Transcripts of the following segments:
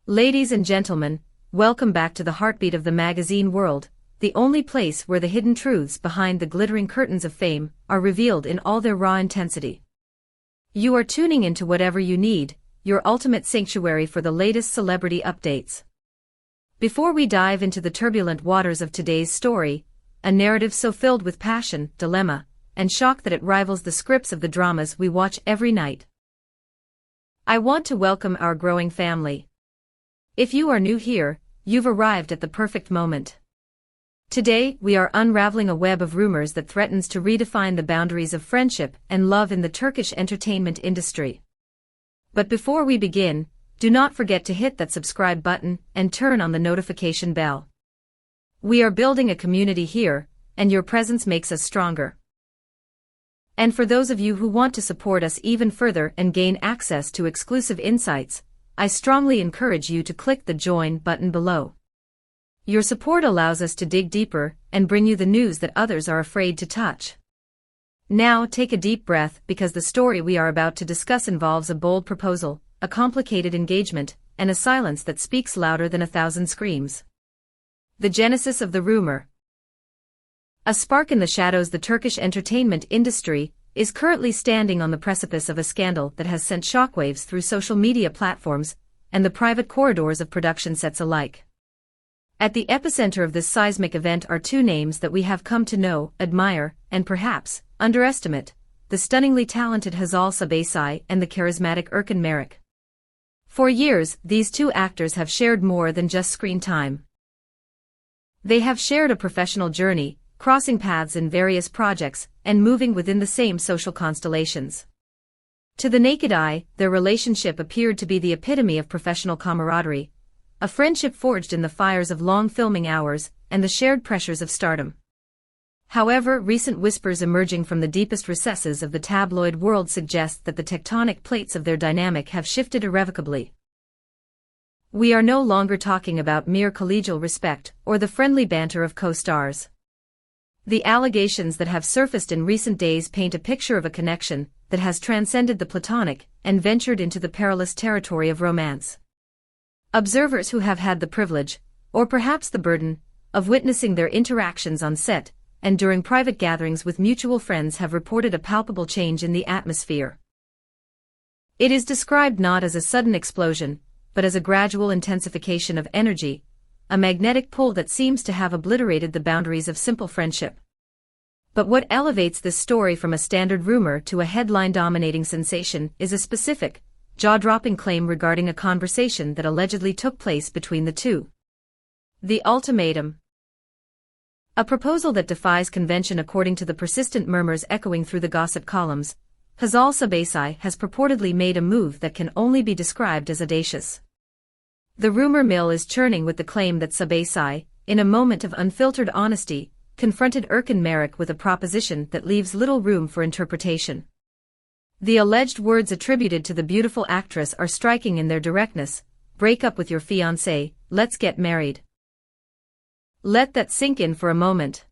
Ladies and gentlemen, welcome back to the heartbeat of the magazine world, the only place where the hidden truths behind the glittering curtains of fame are revealed in all their raw intensity. You are tuning into whatever you need, your ultimate sanctuary for the latest celebrity updates. Before we dive into the turbulent waters of today's story, a narrative so filled with passion, dilemma, and shock that it rivals the scripts of the dramas we watch every night, I want to welcome our growing family. If you are new here, you've arrived at the perfect moment. Today, we are unraveling a web of rumors that threatens to redefine the boundaries of friendship and love in the Turkish entertainment industry. But before we begin, do not forget to hit that subscribe button and turn on the notification bell. We are building a community here, and your presence makes us stronger. And for those of you who want to support us even further and gain access to exclusive insights, I strongly encourage you to click the join button below. Your support allows us to dig deeper and bring you the news that others are afraid to touch. Now take a deep breath because the story we are about to discuss involves a bold proposal, a complicated engagement, and a silence that speaks louder than 1,000 screams. The genesis of the rumor. A spark in the shadows. The Turkish entertainment industry is currently standing on the precipice of a scandal that has sent shockwaves through social media platforms and the private corridors of production sets alike. At the epicenter of this seismic event are two names that we have come to know, admire, and perhaps underestimate: the stunningly talented Hazal Subaşı and the charismatic Erkan Meriç. For years, these two actors have shared more than just screen time. They have shared a professional journey, crossing paths in various projects, and moving within the same social constellations. To the naked eye, their relationship appeared to be the epitome of professional camaraderie, a friendship forged in the fires of long filming hours and the shared pressures of stardom. However, recent whispers emerging from the deepest recesses of the tabloid world suggest that the tectonic plates of their dynamic have shifted irrevocably. We are no longer talking about mere collegial respect or the friendly banter of co-stars. The allegations that have surfaced in recent days paint a picture of a connection that has transcended the platonic and ventured into the perilous territory of romance. Observers who have had the privilege, or perhaps the burden, of witnessing their interactions on set and during private gatherings with mutual friends have reported a palpable change in the atmosphere. It is described not as a sudden explosion, but as a gradual intensification of energy, a magnetic pull that seems to have obliterated the boundaries of simple friendship. But what elevates this story from a standard rumor to a headline-dominating sensation is a specific, jaw-dropping claim regarding a conversation that allegedly took place between the two. The ultimatum. A proposal that defies convention. According to the persistent murmurs echoing through the gossip columns, Hazal Subaşı has purportedly made a move that can only be described as audacious. The rumor mill is churning with the claim that Subaşı, in a moment of unfiltered honesty, confronted Erkan Meriç with a proposition that leaves little room for interpretation. The alleged words attributed to the beautiful actress are striking in their directness: break up with your fiance, let's get married. Let that sink in for a moment.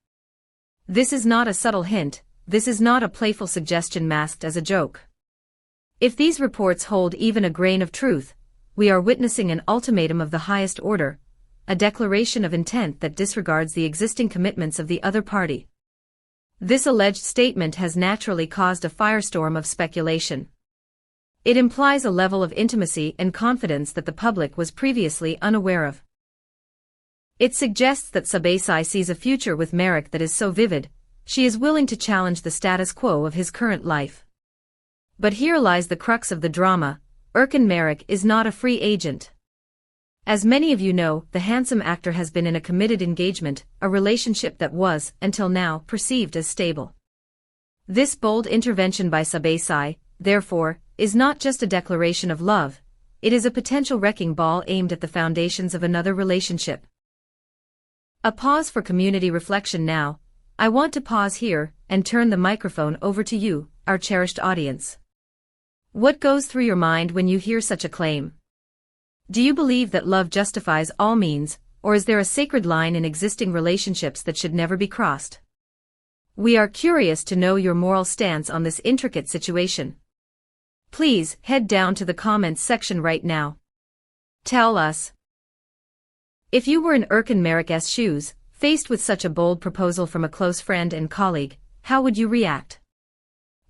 This is not a subtle hint, this is not a playful suggestion masked as a joke. If these reports hold even a grain of truth, we are witnessing an ultimatum of the highest order, a declaration of intent that disregards the existing commitments of the other party. This alleged statement has naturally caused a firestorm of speculation. It implies a level of intimacy and confidence that the public was previously unaware of. It suggests that Subaşı sees a future with Meriç that is so vivid, she is willing to challenge the status quo of his current life. But here lies the crux of the drama: Erkan Meriç is not a free agent. As many of you know, the handsome actor has been in a committed engagement, a relationship that was, until now, perceived as stable. This bold intervention by Subaşı, therefore, is not just a declaration of love, it is a potential wrecking ball aimed at the foundations of another relationship. A pause for community reflection now. I want to pause here and turn the microphone over to you, our cherished audience. What goes through your mind when you hear such a claim? Do you believe that love justifies all means, or is there a sacred line in existing relationships that should never be crossed? We are curious to know your moral stance on this intricate situation. Please head down to the comments section right now. Tell us. If you were in Erkan Meriç's shoes, faced with such a bold proposal from a close friend and colleague, how would you react?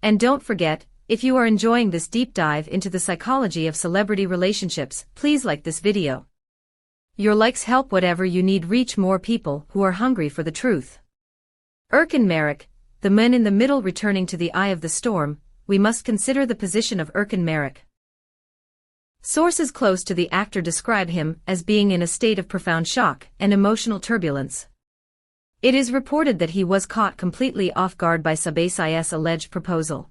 And don't forget, if you are enjoying this deep dive into the psychology of celebrity relationships, please like this video. Your likes help whatever you need reach more people who are hungry for the truth. Erkan Meriç, the man in the middle returning to the eye of the storm, we must consider the position of Erkan Meriç. Sources close to the actor describe him as being in a state of profound shock and emotional turbulence. It is reported that he was caught completely off guard by Subaşı's alleged proposal.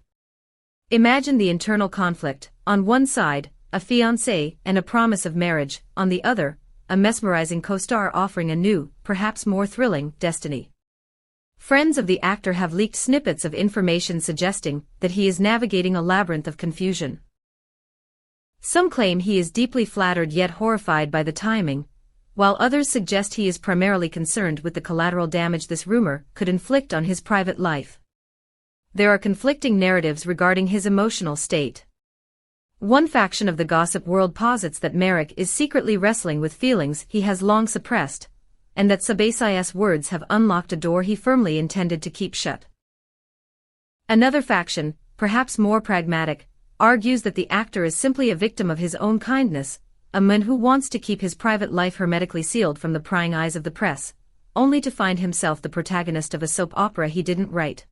Imagine the internal conflict: on one side, a fiancé and a promise of marriage; on the other, a mesmerizing co-star offering a new, perhaps more thrilling, destiny. Friends of the actor have leaked snippets of information suggesting that he is navigating a labyrinth of confusion. Some claim he is deeply flattered yet horrified by the timing, while others suggest he is primarily concerned with the collateral damage this rumor could inflict on his private life. There are conflicting narratives regarding his emotional state. One faction of the gossip world posits that Meriç is secretly wrestling with feelings he has long suppressed, and that Subaşı's words have unlocked a door he firmly intended to keep shut. Another faction, perhaps more pragmatic, argues that the actor is simply a victim of his own kindness, a man who wants to keep his private life hermetically sealed from the prying eyes of the press, only to find himself the protagonist of a soap opera he didn't write.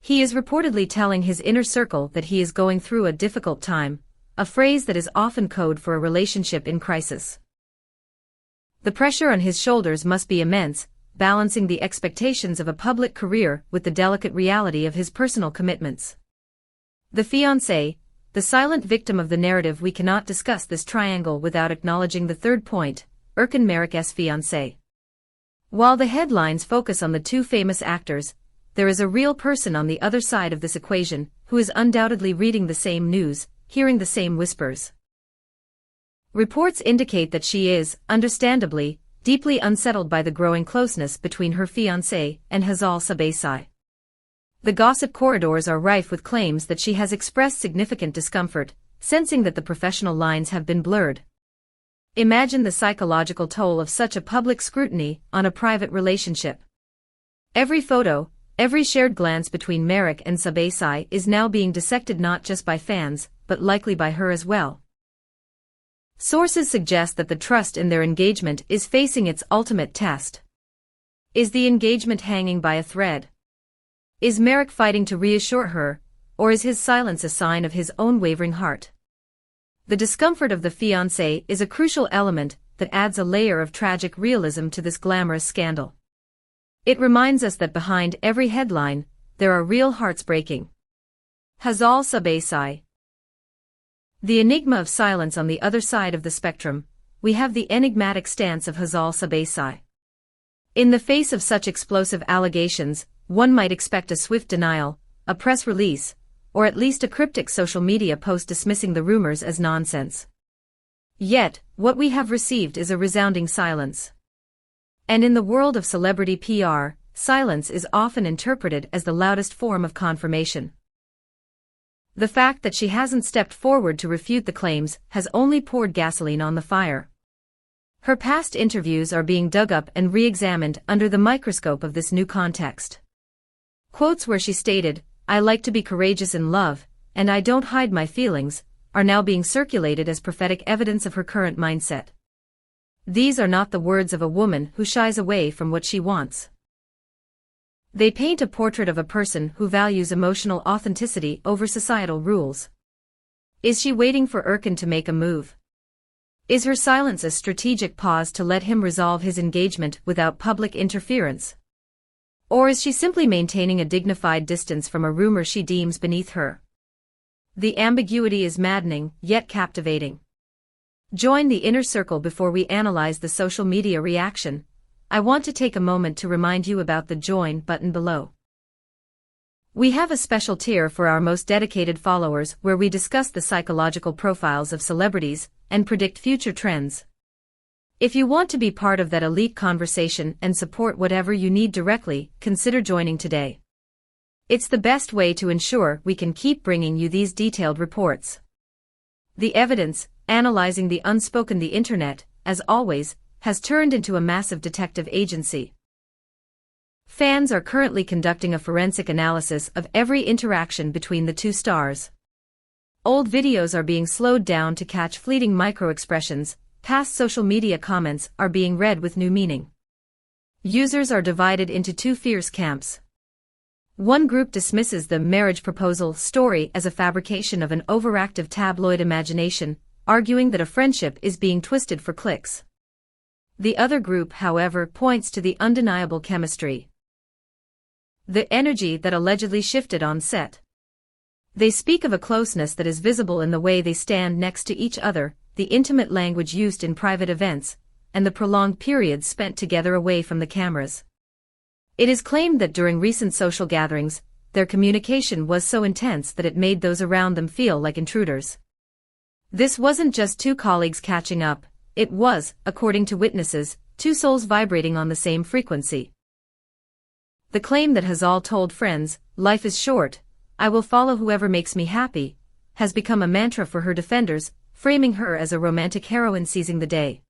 He is reportedly telling his inner circle that he is going through a difficult time, a phrase that is often code for a relationship in crisis. The pressure on his shoulders must be immense, balancing the expectations of a public career with the delicate reality of his personal commitments. The fiancé, the silent victim of the narrative. We cannot discuss this triangle without acknowledging the third point: Erkan Meriç's fiancé. While the headlines focus on the two famous actors, there is a real person on the other side of this equation, who is undoubtedly reading the same news, hearing the same whispers. Reports indicate that she is, understandably, deeply unsettled by the growing closeness between her fiancé and Hazal Subaşı. The gossip corridors are rife with claims that she has expressed significant discomfort, sensing that the professional lines have been blurred. Imagine the psychological toll of such a public scrutiny on a private relationship. Every photo, every shared glance between Meriç and Subaşı is now being dissected not just by fans, but likely by her as well. Sources suggest that the trust in their engagement is facing its ultimate test. Is the engagement hanging by a thread? Is Meriç fighting to reassure her, or is his silence a sign of his own wavering heart? The discomfort of the fiancé is a crucial element that adds a layer of tragic realism to this glamorous scandal. It reminds us that behind every headline, there are real hearts breaking. Hazal Subaşı. The enigma of silence. On the other side of the spectrum, we have the enigmatic stance of Hazal Subaşı. In the face of such explosive allegations, one might expect a swift denial, a press release, or at least a cryptic social media post dismissing the rumors as nonsense. Yet, what we have received is a resounding silence. And in the world of celebrity PR, silence is often interpreted as the loudest form of confirmation. The fact that she hasn't stepped forward to refute the claims has only poured gasoline on the fire. Her past interviews are being dug up and re-examined under the microscope of this new context. Quotes where she stated, "I like to be courageous in love, and I don't hide my feelings," are now being circulated as prophetic evidence of her current mindset. These are not the words of a woman who shies away from what she wants. They paint a portrait of a person who values emotional authenticity over societal rules. Is she waiting for Urkin to make a move? Is her silence a strategic pause to let him resolve his engagement without public interference? Or is she simply maintaining a dignified distance from a rumor she deems beneath her? The ambiguity is maddening, yet captivating. Join the inner circle before we analyze the social media reaction. I want to take a moment to remind you about the join button below. We have a special tier for our most dedicated followers where we discuss the psychological profiles of celebrities and predict future trends. If you want to be part of that elite conversation and support whatever you need directly, consider joining today. It's the best way to ensure we can keep bringing you these detailed reports. The evidence, analyzing the unspoken. The internet, as always, has turned into a massive detective agency. Fans are currently conducting a forensic analysis of every interaction between the two stars. Old videos are being slowed down to catch fleeting micro-expressions, past social media comments are being read with new meaning. Users are divided into two fierce camps. One group dismisses the marriage proposal story as a fabrication of an overactive tabloid imagination, arguing that a friendship is being twisted for clicks. The other group, however, points to the undeniable chemistry. The energy that allegedly shifted on set. They speak of a closeness that is visible in the way they stand next to each other, the intimate language used in private events, and the prolonged periods spent together away from the cameras. It is claimed that during recent social gatherings, their communication was so intense that it made those around them feel like intruders. This wasn't just two colleagues catching up, it was, according to witnesses, two souls vibrating on the same frequency. The claim that Hzal told friends, "Life is short, I will follow whoever makes me happy," has become a mantra for her defenders, framing her as a romantic heroine seizing the day.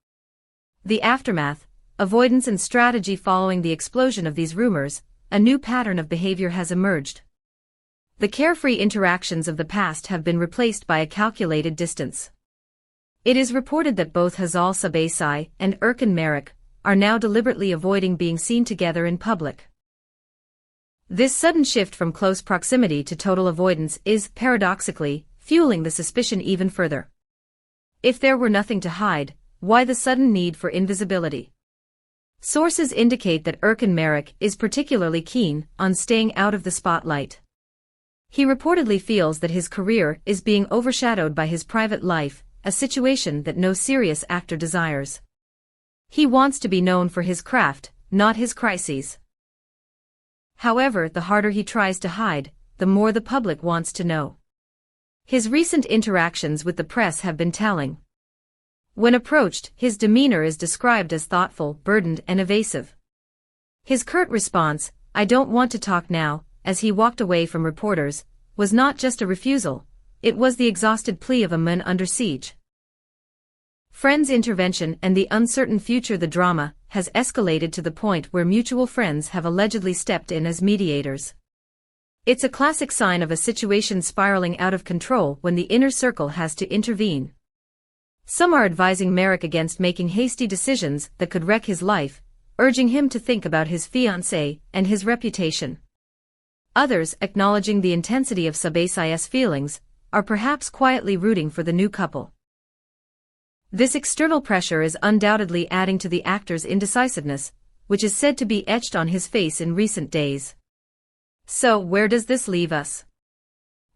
The aftermath, avoidance and strategy following the explosion of these rumors, a new pattern of behavior has emerged. The carefree interactions of the past have been replaced by a calculated distance. It is reported that both Hazal Subaşı and Erkan Meriç are now deliberately avoiding being seen together in public. This sudden shift from close proximity to total avoidance is, paradoxically, fueling the suspicion even further. If there were nothing to hide, why the sudden need for invisibility? Sources indicate that Erkan Meriç is particularly keen on staying out of the spotlight. He reportedly feels that his career is being overshadowed by his private life, a situation that no serious actor desires. He wants to be known for his craft, not his crises. However, the harder he tries to hide, the more the public wants to know. His recent interactions with the press have been telling. When approached, his demeanor is described as thoughtful, burdened, and evasive. His curt response, "I don't want to talk now," as he walked away from reporters, was not just a refusal, it was the exhausted plea of a man under siege. Friends' intervention and the uncertain future. The drama has escalated to the point where mutual friends have allegedly stepped in as mediators. It's a classic sign of a situation spiraling out of control when the inner circle has to intervene. Some are advising Meriç against making hasty decisions that could wreck his life, urging him to think about his fiance and his reputation. Others, acknowledging the intensity of Subaşı's feelings, are perhaps quietly rooting for the new couple. This external pressure is undoubtedly adding to the actor's indecisiveness, which is said to be etched on his face in recent days. So, where does this leave us?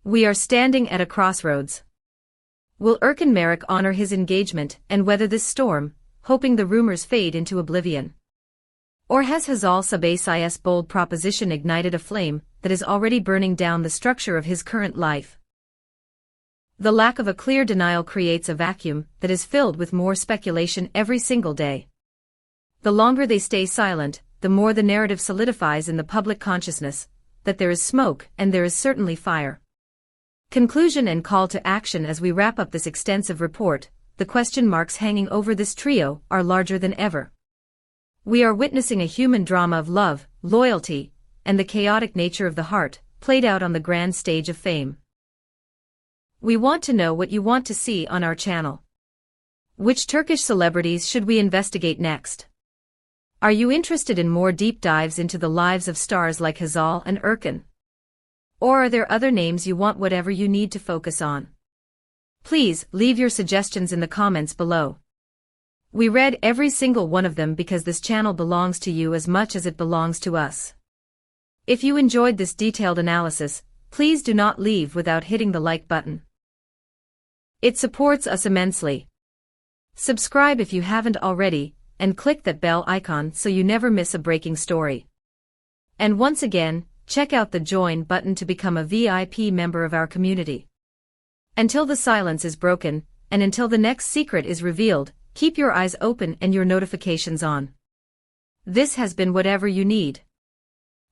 We are standing at a crossroads. Will Erkan Meriç honor his engagement and weather this storm, hoping the rumors fade into oblivion? Or has Hazal Subaşı's bold proposition ignited a flame that is already burning down the structure of his current life? The lack of a clear denial creates a vacuum that is filled with more speculation every single day. The longer they stay silent, the more the narrative solidifies in the public consciousness that there is smoke and there is certainly fire. Conclusion and call to action. As we wrap up this extensive report, the question marks hanging over this trio are larger than ever. We are witnessing a human drama of love, loyalty, and the chaotic nature of the heart, played out on the grand stage of fame. We want to know what you want to see on our channel. Which Turkish celebrities should we investigate next? Are you interested in more deep dives into the lives of stars like Hzal and Urkin? Or are there other names you want? Whatever you need to focus on, please leave your suggestions in the comments below. We read every single one of them because this channel belongs to you as much as it belongs to us. If you enjoyed this detailed analysis, please do not leave without hitting the like button. It supports us immensely. Subscribe if you haven't already, and click that bell icon so you never miss a breaking story. And once again, check out the join button to become a VIP member of our community. Until the silence is broken, and until the next secret is revealed, keep your eyes open and your notifications on. This has been Whatever You Need.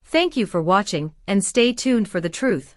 Thank you for watching, and stay tuned for the truth.